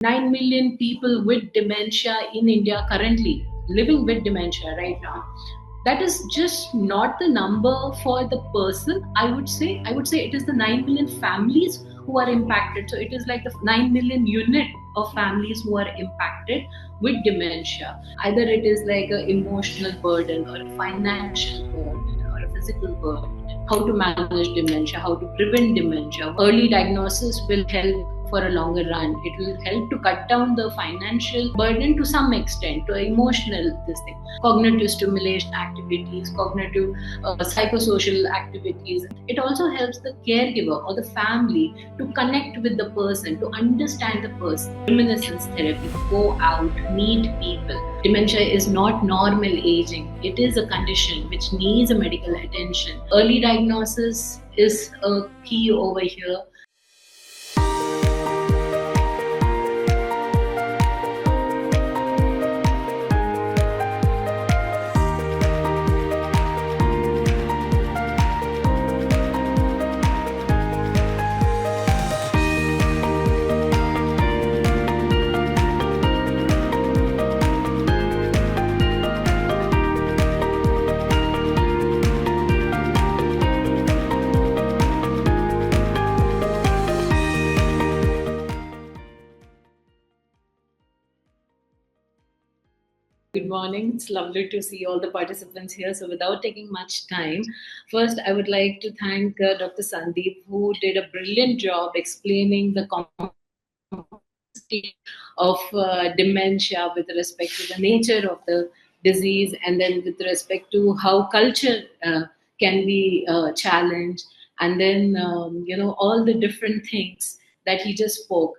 9 million people with dementia in India currently, living with dementia right now. That is just not the number for the person. I would say it is the 9 million families who are impacted. So it is like the 9 million unit of families who are impacted with dementia. Either it is like an emotional burden or a financial burden or a physical burden. How to manage dementia, how to prevent dementia. Early diagnosis will help for a longer run. It will help to cut down the financial burden to some extent, to emotional this thing. Cognitive stimulation activities, cognitive psychosocial activities. It also helps the caregiver or the family to connect with the person, to understand the person. Reminiscence therapy, go out, meet people. Dementia is not normal aging. It is a condition which needs a medical attention. Early diagnosis is a key over here. Good morning. It's lovely to see all the participants here. So, without taking much time, first I would like to thank Dr. Sandeep, who did a brilliant job explaining the complexity of dementia with respect to the nature of the disease, and then with respect to how culture can be challenged, and then all the different things that he just spoke.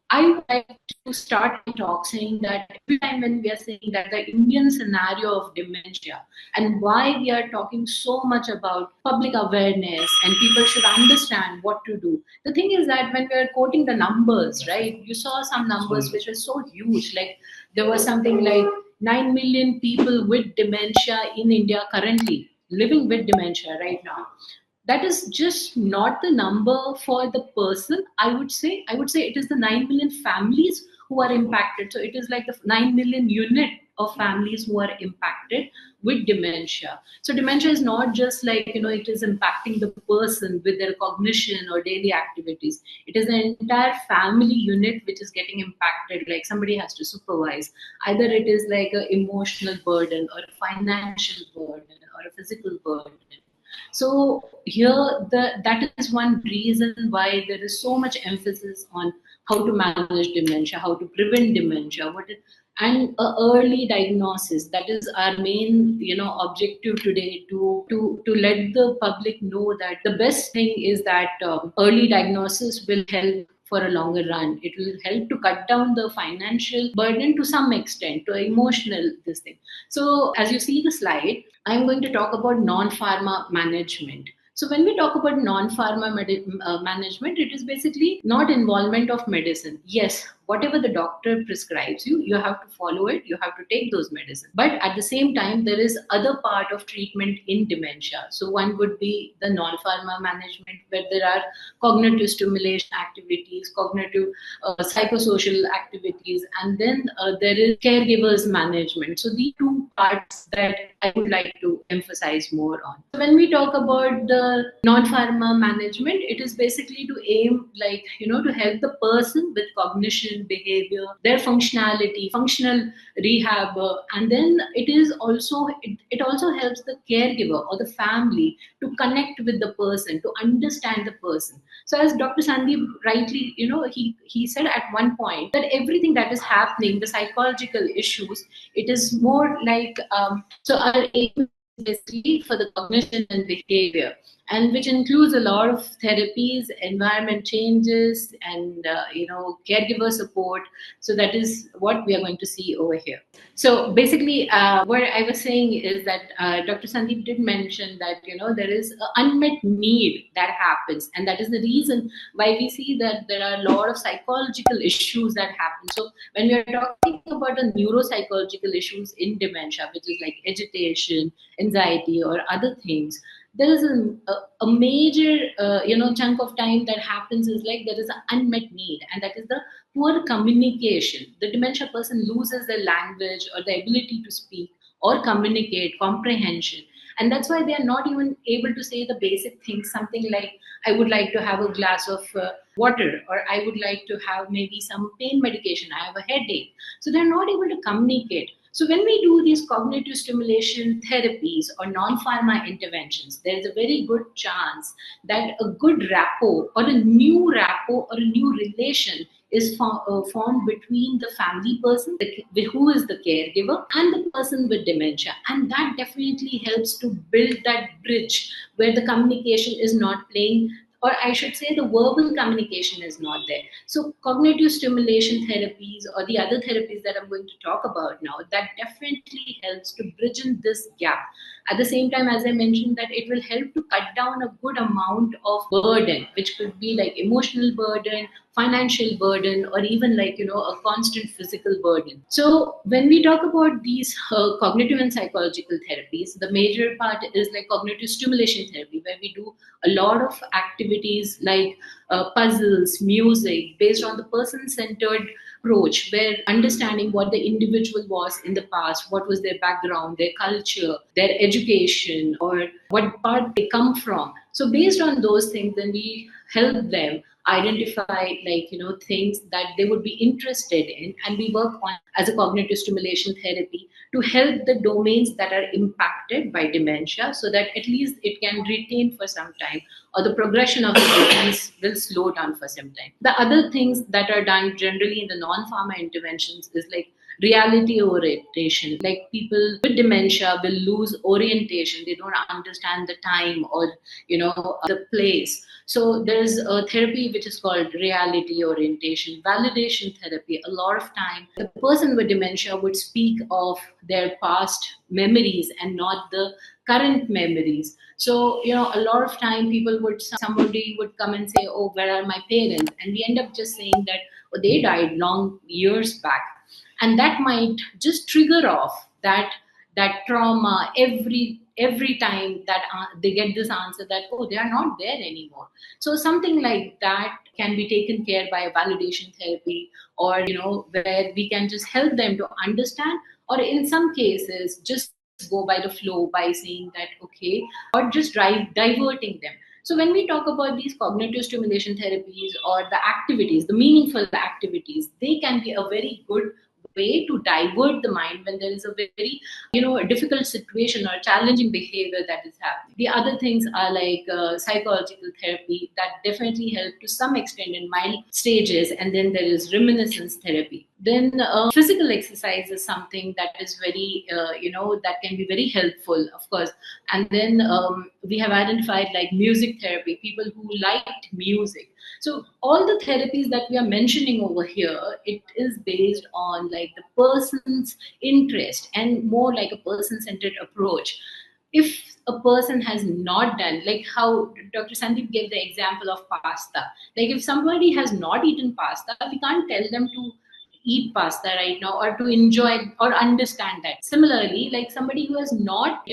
I would like to start my talk saying that every time when we are saying that the Indian scenario of dementia and why we are talking so much about public awareness and people should understand what to do. The thing is that when we are quoting the numbers, right, you saw some numbers which were so huge. Like there was something like 9 million people with dementia in India currently, living with dementia right now. That is just not the number for the person. I would say it is the 9 million families who are impacted. So it is like the 9 million unit of families who are impacted with dementia. So dementia is not just like it is impacting the person with their cognition or daily activities. It is an entire family unit which is getting impacted. Like somebody has to supervise. Either it is like an emotional burden or a financial burden or a physical burden. So here, that is one reason why there is so much emphasis on how to manage dementia, how to prevent dementia, and early diagnosis. That is our main, objective today, to let the public know that the best thing is that early diagnosis will help for a longer run. It will help to cut down the financial burden to some extent, to emotional this thing. So as you see the slide, I'm going to talk about non-pharma management. So when we talk about non-pharma management, it is basically not involvement of medicine. Yes, whatever the doctor prescribes you, you have to follow it, you have to take those medicines. But at the same time, there is other part of treatment in dementia. So one would be the non-pharma management, where there are cognitive stimulation activities, cognitive psychosocial activities, and then there is caregivers management. So these two parts that I would like to emphasize more on. So when we talk about the non-pharma management, it is basically to aim, like, to help the person with cognition, behavior, their functionality, functional rehab, and then it also helps the caregiver or the family to connect with the person, to understand the person. So as Dr. Sandeep rightly, he said at one point that everything that is happening, the psychological issues, it is more like so our aim is basically for the cognition and behavior, and which includes a lot of therapies, environment changes, and caregiver support. So that is what we are going to see over here. So basically, what I was saying is that Dr. Sandeep did mention that there is an unmet need that happens, and that is the reason why we see that there are a lot of psychological issues that happen. So when we are talking about the neuropsychological issues in dementia, which is like agitation, anxiety, or other things, there is a major chunk of time that happens is like there is an unmet need, and that is the poor communication. The dementia person loses their language or the ability to speak or communicate, comprehension, and that's why they are not even able to say the basic things, something like I would like to have a glass of water, or I would like to have maybe some pain medication, I have a headache. So they're not able to communicate. So when we do these cognitive stimulation therapies or non-pharma interventions, there is a very good chance that a good rapport or a new rapport or a new relation is formed between the family person, who is the caregiver, and the person with dementia. And that definitely helps to build that bridge where the communication is not playing, or I should say the verbal communication is not there. So cognitive stimulation therapies or the other therapies that I'm going to talk about now, that definitely helps to bridge in this gap. At the same time, as I mentioned, that it will help to cut down a good amount of burden, which could be like emotional burden, financial burden, or even like a constant physical burden. So when we talk about these cognitive and psychological therapies, the major part is like cognitive stimulation therapy, where we do a lot of activities like puzzles, music, based on the person-centered approach, where understanding what the individual was in the past, what was their background, their culture, their education, or what part they come from. So based on those things, then we help them identify things that they would be interested in, and we work on as a cognitive stimulation therapy to help the domains that are impacted by dementia, so that at least it can retain for some time, or the progression of the disease will slow down for some time. The other things that are done generally in the non-pharma interventions is like reality orientation. Like people with dementia will lose orientation, they don't understand the time or the place. So there's a therapy which is called reality orientation, validation therapy. A lot of time the person with dementia would speak of their past memories and not the current memories. So a lot of time somebody would come and say, oh, where are my parents, and we end up just saying that, oh, they died long years back. And that might just trigger off that trauma every time that they get this answer that, oh, they are not there anymore. So something like that can be taken care by a validation therapy, or where we can just help them to understand, or in some cases just go by the flow by saying that okay, or just diverting them. So when we talk about these cognitive stimulation therapies or the activities, the meaningful activities, they can be a very good way to divert the mind when there is a very a difficult situation or challenging behavior that is happening. The other things are like psychological therapy that definitely help to some extent in mild stages, and then there is reminiscence therapy. Then physical exercise is something that is very that can be very helpful, of course. And then we have identified like music therapy, people who liked music. So all the therapies that we are mentioning over here, it is based on like the person's interest and more like a person-centered approach. If a person has not done, like how Dr. Sandeep gave the example of pasta, like if somebody has not eaten pasta, we can't tell them to eat pasta right now or to enjoy or understand that. Similarly, like somebody who has not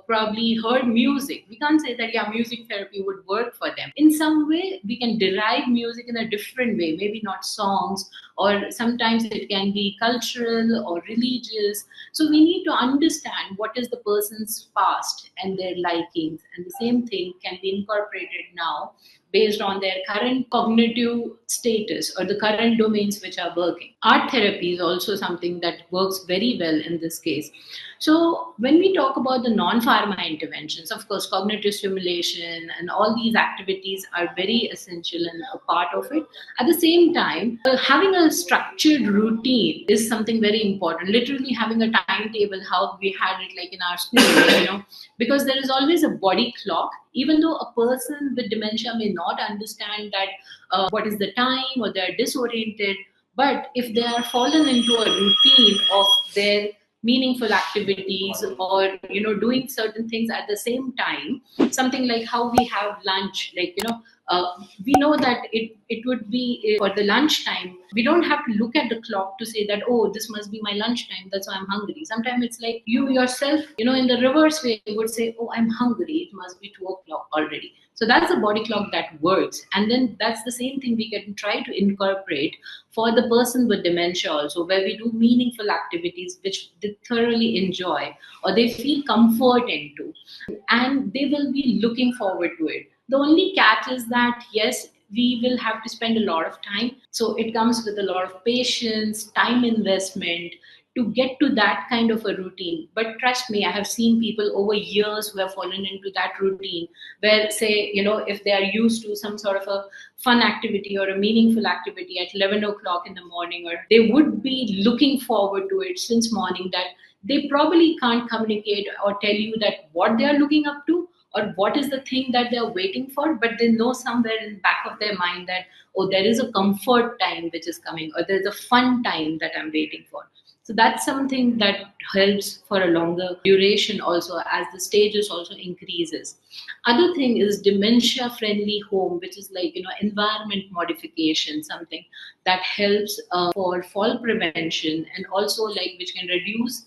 probably heard music, we can't say that yeah, music therapy would work for them. In some way we can derive music in a different way, maybe not songs, or sometimes it can be cultural or religious. So we need to understand what is the person's past and their likings, and the same thing can be incorporated now based on their current cognitive status or the current domains which are working. Art therapy is also something that works very well in this case. So when we talk about the non-pharma interventions, of course, cognitive stimulation and all these activities are very essential and a part of it. At the same time, having a structured routine is something very important. Literally having a timetable, how we had it like in our school, because there is always a body clock. Even though a person with dementia may not understand that what is the time, or they are disoriented, but if they are fallen into a routine of their meaningful activities, or doing certain things at the same time, something like how we have lunch, like we know that it would be for the lunchtime. We don't have to look at the clock to say that, oh, this must be my lunchtime, that's why I'm hungry. Sometimes it's like you yourself, in the reverse way, you would say, oh, I'm hungry, it must be 2 o'clock already. So that's a body clock that works. And then that's the same thing we can try to incorporate for the person with dementia also, where we do meaningful activities which they thoroughly enjoy or they feel comfort into, and they will be looking forward to it. The only catch is that, yes, we will have to spend a lot of time. So it comes with a lot of patience, time investment to get to that kind of a routine. But trust me, I have seen people over years who have fallen into that routine where, say, if they are used to some sort of a fun activity or a meaningful activity at 11 o'clock in the morning, or they would be looking forward to it since morning, that they probably can't communicate or tell you that what they are looking up to or what is the thing that they are waiting for, but they know somewhere in the back of their mind that, oh, there is a comfort time which is coming, or there's a fun time that I'm waiting for. So that's something that helps for a longer duration also as the stages also increases. Other thing is dementia-friendly home, which is like, environment modification, something that helps for fall prevention, and also like which can reduce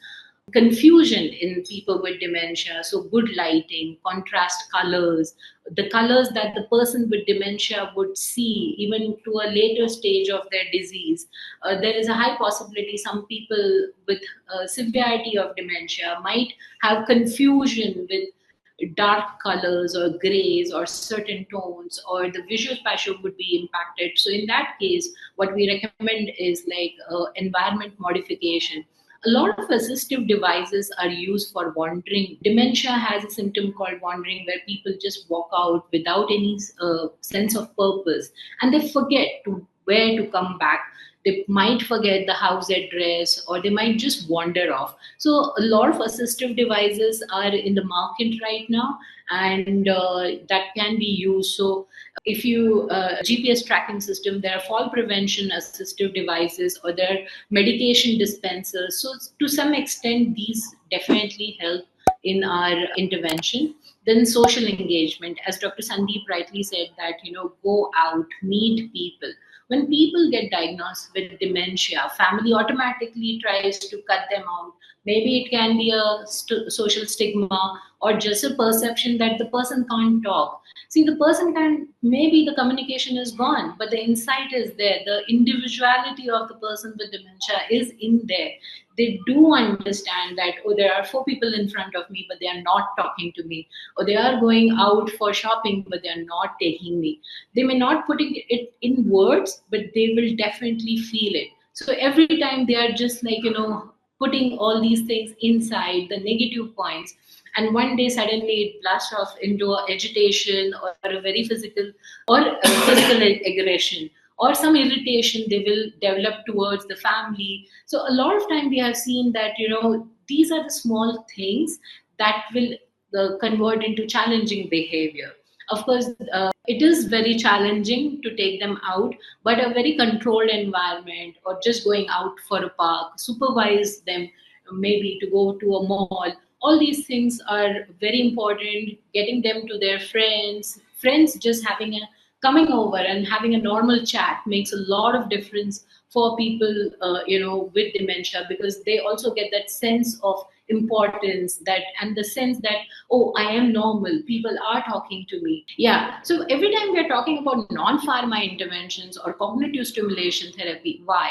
confusion in people with dementia. So good lighting, contrast colors, the colors that the person with dementia would see even to a later stage of their disease. There is a high possibility some people with severity of dementia might have confusion with dark colors or grays or certain tones, or the visual spatial would be impacted. So in that case, what we recommend is like environment modification. A lot of assistive devices are used for wandering. Dementia has a symptom called wandering, where people just walk out without any sense of purpose, and they forget to where to come back. They might forget the house address, or they might just wander off. So a lot of assistive devices are in the market right now, and that can be used. So if you GPS tracking system, there are fall prevention assistive devices, or there are medication dispensers. So to some extent, these definitely help in our intervention. Then social engagement, as Dr. Sandeep rightly said, that go out, meet people. When people get diagnosed with dementia, family automatically tries to cut them out. Maybe it can be a social stigma, or just a perception that the person can't talk. See, the person can, maybe the communication is gone, but the insight is there. The individuality of the person with dementia is in there. They do understand that, oh, there are 4 people in front of me, but they are not talking to me. Or they are going out for shopping, but they are not taking me. They may not put it in words, but they will definitely feel it. So every time they are just like, putting all these things inside, the negative points, and one day suddenly it blasts off into agitation, or a very physical, or a physical aggression, or some irritation they will develop towards the family. So a lot of time we have seen that, these are the small things that will convert into challenging behavior. Of course, it is very challenging to take them out, but a very controlled environment, or just going out for a park, supervise them, maybe to go to a mall. All these things are very important. Getting them to their friends just having a coming over and having a normal chat makes a lot of difference for people, with dementia, because they also get that sense of importance, that and the sense that, oh, I am normal, people are talking to me. Yeah, so every time we are talking about non-pharma interventions or cognitive stimulation therapy, why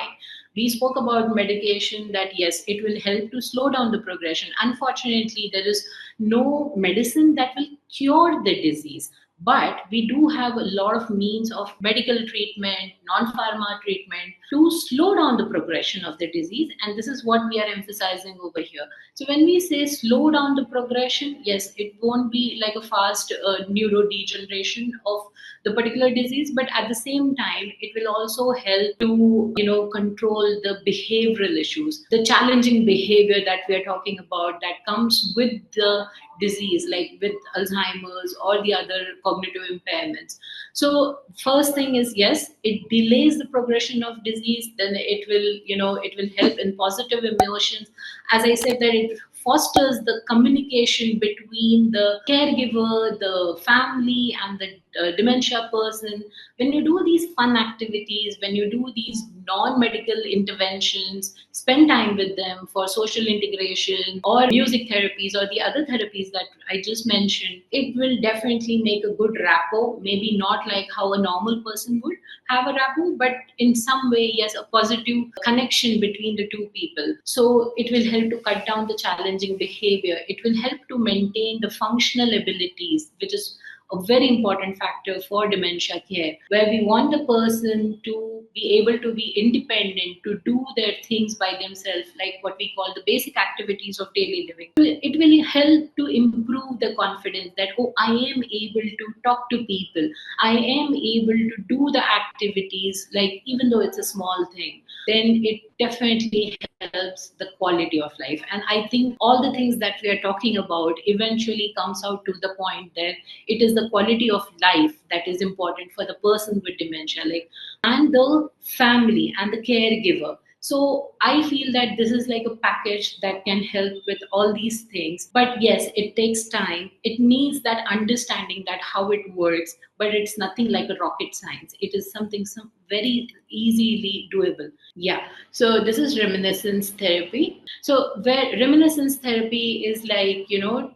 we spoke about medication, that yes, it will help to slow down the progression. Unfortunately, there is no medicine that will cure the disease, but we do have a lot of means of medical treatment, non-pharma treatment, to slow down the progression of the disease. And this is what we are emphasizing over here. So when we say slow down the progression, yes, it won't be like a fast neurodegeneration of the particular disease, but at the same time, it will also help to, control the behavioral issues, the challenging behavior that we are talking about that comes with the disease, like with Alzheimer's or the other cognitive impairments. So first thing is, yes, it delays the progression of disease. Then it will help in positive emotions. As I said, that it fosters the communication between the caregiver, the family, and the dementia person. When you do these fun activities, when you do these non-medical interventions, spend time with them for social integration or music therapies or the other therapies that I just mentioned, it will definitely make a good rapport. Maybe not like how a normal person would have a rapport, but in some way, yes, a positive connection between the two people. So it will help to cut down the challenging behavior. It will help to maintain the functional abilities, which is a very important factor for dementia care, where we want the person to be able to be independent, to do their things by themselves, like what we call the basic activities of daily living. It will help to improve the confidence that, oh, I am able to talk to people, I am able to do the activities, like even though it's a small thing, then it definitely helps the quality of life. And I think all the things that we are talking about eventually comes out to the point that it is the quality of life that is important for the person with dementia, like, and the family and the caregiver. So I feel that this is like a package that can help with all these things. But yes, it takes time. It needs that understanding that how it works, but it's nothing like a rocket science. It is something some very easily doable. Yeah. So this is reminiscence therapy. So where reminiscence therapy is like,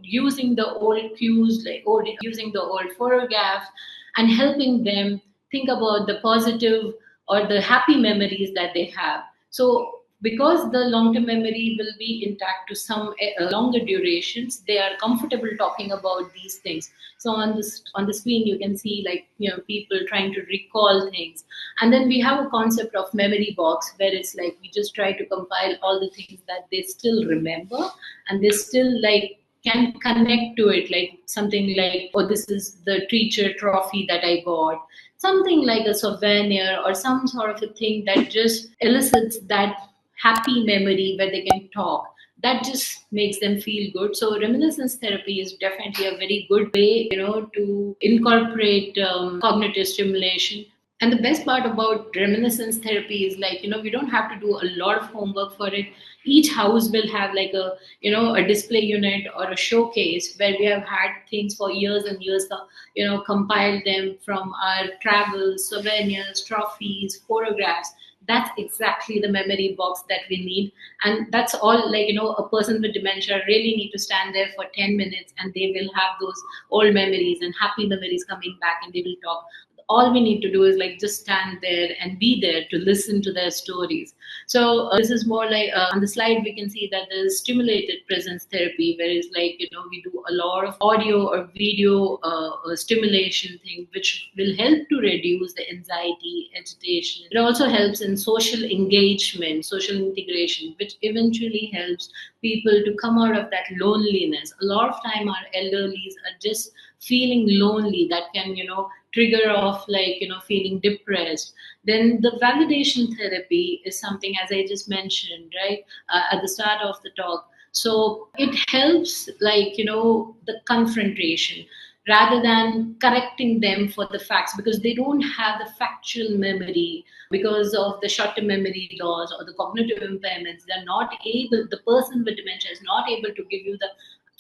using the old cues, like or using the old photographs and helping them think about the positive or the happy memories that they have. So because the long-term memory will be intact to some longer durations, they are comfortable talking about these things. So on the screen you can see, like, people trying to recall things, and then we have a concept of memory box, where it's like we just try to compile all the things that they still remember, and they still like can connect to it, like something like, oh, this is the teacher trophy that I got, something like a souvenir or some sort of a thing that just elicits that happy memory where they can talk. That just makes them feel good. So reminiscence therapy is definitely a very good way, to incorporate cognitive stimulation. And the best part about reminiscence therapy is, like, we don't have to do a lot of homework for it. Each house will have like a display unit or a showcase where we have had things for years and years, compiled them from our travels, souvenirs, trophies, photographs. That's exactly the memory box that we need. And that's all, like, a person with dementia really need to stand there for 10 minutes, and they will have those old memories and happy memories coming back, and they will talk. All we need to do is like just stand there and be there to listen to their stories. So this is more like, on the slide we can see that there's stimulated presence therapy, where it's like, we do a lot of audio or video stimulation thing, which will help to reduce the anxiety, agitation. It also helps in social engagement, social integration, which eventually helps people to come out of that loneliness. A lot of time our elderlies are just feeling lonely, that can, trigger off, like, feeling depressed. Then the validation therapy is something, as I just mentioned, right, at the start of the talk. So it helps, like, the confrontation rather than correcting them for the facts, because they don't have the factual memory because of the short-term memory loss or the cognitive impairments. They're not able, the person with dementia is not able to give you the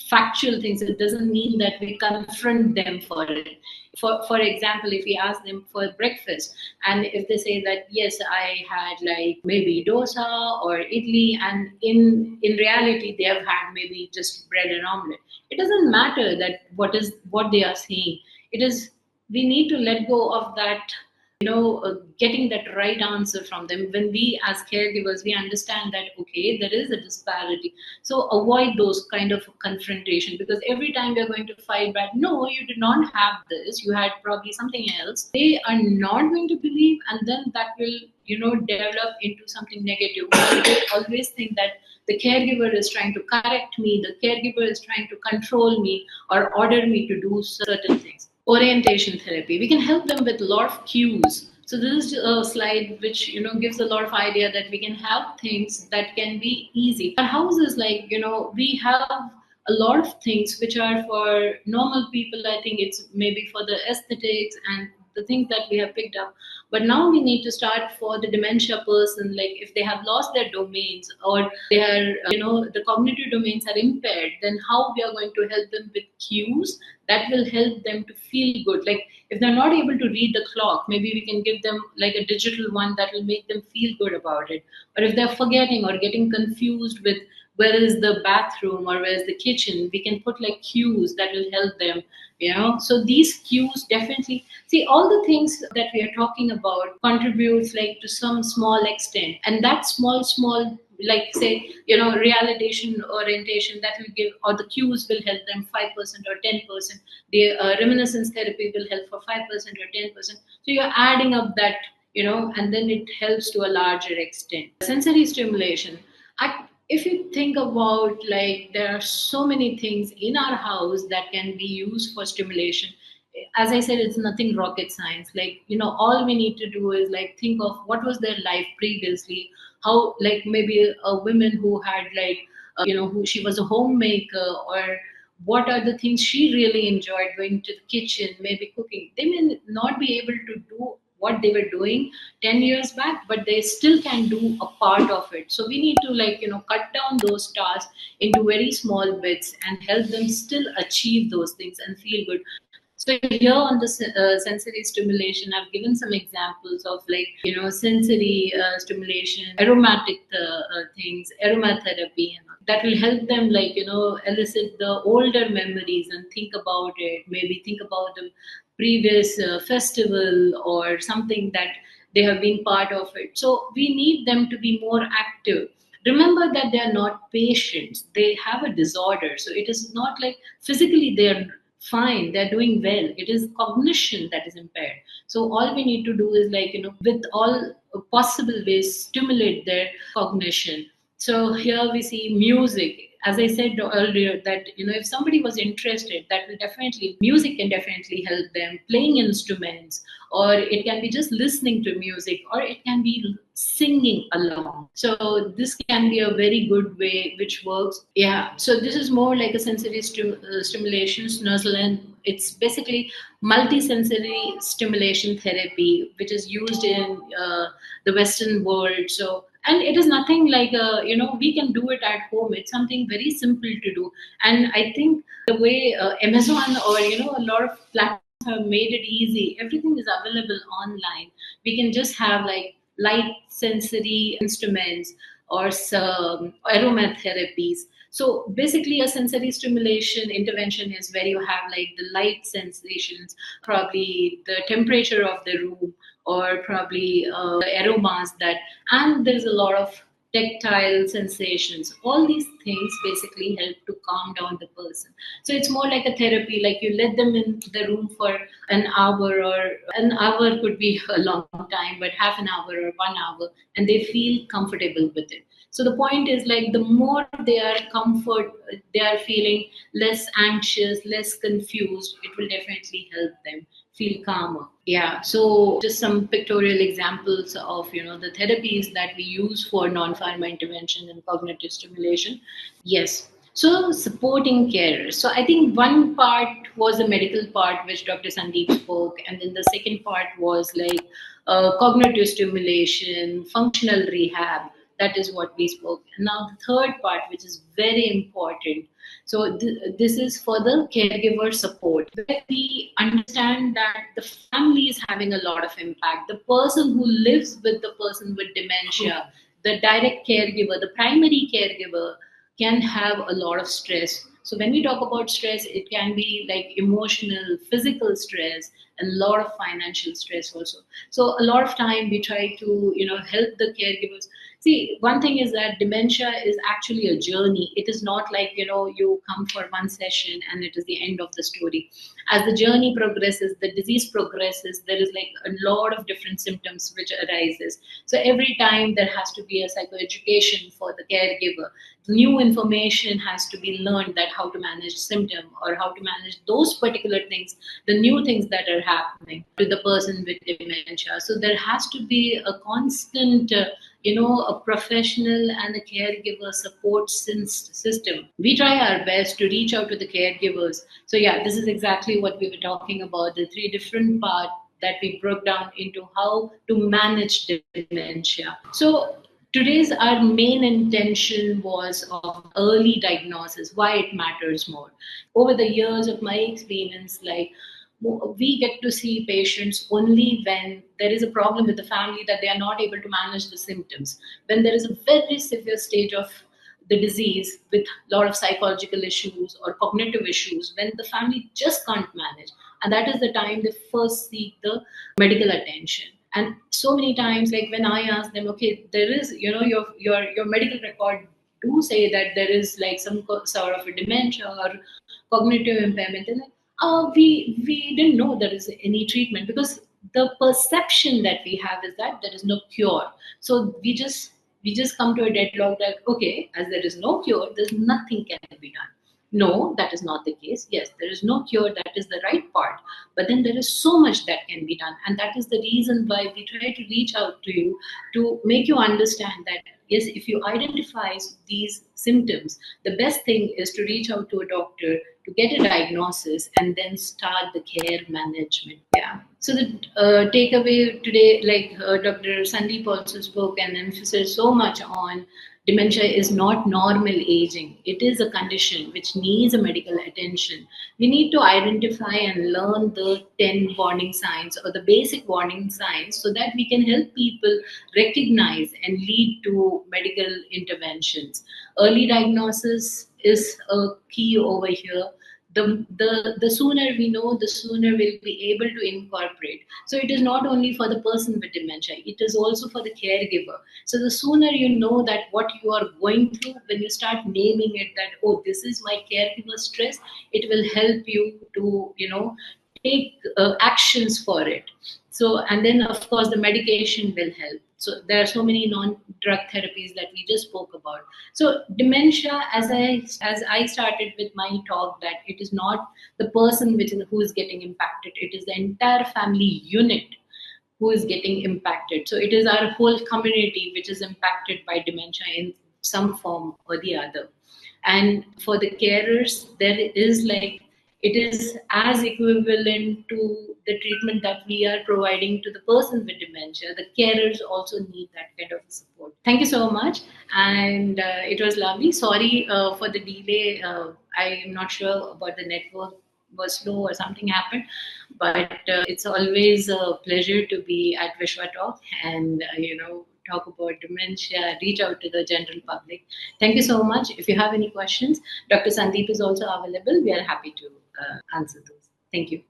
factual things. It doesn't mean that we confront them for it. For example, if we ask them for breakfast, and if they say that, yes, I had like maybe dosa or idli, and in reality they have had maybe just bread and omelette, it doesn't matter that what they are saying. It is, we need to let go of that, getting that right answer from them. When we as caregivers, we understand that, okay, there is a disparity. So avoid those kind of confrontation, because every time we're going to fight back, no, you did not have this, you had probably something else, they are not going to believe, and then that will, develop into something negative. They always think that the caregiver is trying to correct me, the caregiver is trying to control me or order me to do certain things. Orientation therapy, we can help them with a lot of cues. So this is a slide which, gives a lot of idea that we can have things that can be easy. Our houses, like, we have a lot of things which are for normal people. I think it's maybe for the aesthetics and the things that we have picked up. But now we need to start for the dementia person, like if they have lost their domains or they are, the cognitive domains are impaired, then how we are going to help them with cues that will help them to feel good. Like if they're not able to read the clock, maybe we can give them like a digital one that will make them feel good about it. Or if they're forgetting or getting confused with where is the bathroom or where is the kitchen, we can put like cues that will help them, so these cues definitely, see, all the things that we are talking about contributes like to some small extent, and that small, like say, realization orientation that will give, or the cues will help them 5% or 10%. The reminiscence therapy will help for 5% or 10%. So you're adding up that, and then it helps to a larger extent. Sensory stimulation. If you think about, like, there are so many things in our house that can be used for stimulation. As I said, it's nothing rocket science. Like, all we need to do is like think of what was their life previously, how, like, maybe a woman who had like, who she was a homemaker, or what are the things she really enjoyed, going to the kitchen, maybe cooking. They may not be able to do what they were doing 10 years back, but they still can do a part of it. So we need to, like, cut down those tasks into very small bits and help them still achieve those things and feel good. So here on the sensory stimulation, I've given some examples of, like, sensory stimulation, aromatic things, aromatherapy, that will help them, like, elicit the older memories and think about it. Maybe think about the previous festival or something that they have been part of it. So we need them to be more active. Remember that they are not patients, they have a disorder. So it is not like physically they are fine, they're doing well. It is cognition that is impaired. So all we need to do is, like, with all possible ways, stimulate their cognition. So here we see music. As I said earlier, that, if somebody was interested, that will definitely, music can definitely help them. Playing instruments, or it can be just listening to music, or it can be singing along. So this can be a very good way which works. Yeah. So this is more like a sensory stimulation, nuzzle, and it's basically multisensory stimulation therapy, which is used in the Western world. So, and it is nothing like we can do it at home. It's something very simple to do. And I think the way Amazon, or a lot of platforms have made it easy, everything is available online. We can just have like light sensory instruments or some aromatherapies. So basically, a sensory stimulation intervention is where you have like the light sensations, probably the temperature of the room, or probably the aromas that, and there's a lot of tactile sensations. All these things basically help to calm down the person. So it's more like a therapy, like you let them in the room for an hour, or an hour could be a long time, but half an hour or 1 hour, and they feel comfortable with it. So the point is, like, the more they are they are feeling less anxious, less confused, it will definitely help them feel calmer. Yeah. So just some pictorial examples of, the therapies that we use for non-pharma intervention and cognitive stimulation. Yes. So supporting carers. So I think one part was the medical part, which Dr. Sandeep spoke, and then the second part was like cognitive stimulation, functional rehab. That is what we spoke. And now the third part, which is very important. So this is for the caregiver support, where we understand that the family is having a lot of impact. The person who lives with the person with dementia, the direct caregiver, the primary caregiver, can have a lot of stress. So when we talk about stress, it can be like emotional, physical stress, and a lot of financial stress also. So a lot of time we try to, help the caregivers. See, one thing is that dementia is actually a journey. It is not like, you come for one session and it is the end of the story. As the journey progresses, the disease progresses, there is like a lot of different symptoms which arises. So every time there has to be a psychoeducation for the caregiver. New information has to be learned, that how to manage symptom, or how to manage those particular things, the new things that are happening to the person with dementia. So there has to be a constant a professional and a caregiver support system. We try our best to reach out to the caregivers. So yeah, this is exactly what we were talking about, the three different parts that we broke down into how to manage dementia. So today's our main intention was of early diagnosis, why it matters more. Over the years of my experience, like we get to see patients only when there is a problem with the family that they are not able to manage the symptoms. When there is a very severe stage of the disease with a lot of psychological issues or cognitive issues, when the family just can't manage. And that is the time they first seek the medical attention. And so many times, like when I ask them, okay, there is, your medical record do say that there is like some sort of a dementia or cognitive impairment. And like, we didn't know there is any treatment, because the perception that we have is that there is no cure. So we just come to a deadlock that, okay, as there is no cure, there's nothing can be done. No, that is not the case. Yes, there is no cure, that is the right part. But then there is so much that can be done. And that is the reason why we try to reach out to you to make you understand that, yes, if you identify these symptoms, the best thing is to reach out to a doctor to get a diagnosis and then start the care management. Yeah. So the takeaway today, like Dr. Sandeep also spoke and emphasized so much on, dementia is not normal aging. It is a condition which needs a medical attention. We need to identify and learn the 10 warning signs or the basic warning signs so that we can help people recognize and lead to medical interventions. Early diagnosis is a key over here. The sooner we know, the sooner we'll be able to incorporate. So it is not only for the person with dementia, it is also for the caregiver. So the sooner you know that what you are going through, when you start naming it that, oh, this is my caregiver stress, it will help you to, take actions for it. So, and then of course the medication will help. So there are so many non-drug therapies that we just spoke about. So dementia, as I started with my talk, that it is not the person who is getting impacted, it is the entire family unit who is getting impacted. So it is our whole community which is impacted by dementia in some form or the other. And for the carers, there is like, it is as equivalent to the treatment that we are providing to the person with dementia. The carers also need that kind of support. Thank you so much. And it was lovely. Sorry for the delay. I am not sure about the network was slow or something happened, but it's always a pleasure to be at WishwaTalk and, talk about dementia, reach out to the general public. Thank you so much. If you have any questions, Dr. Sandeep is also available. We are happy to answer those. Thank you.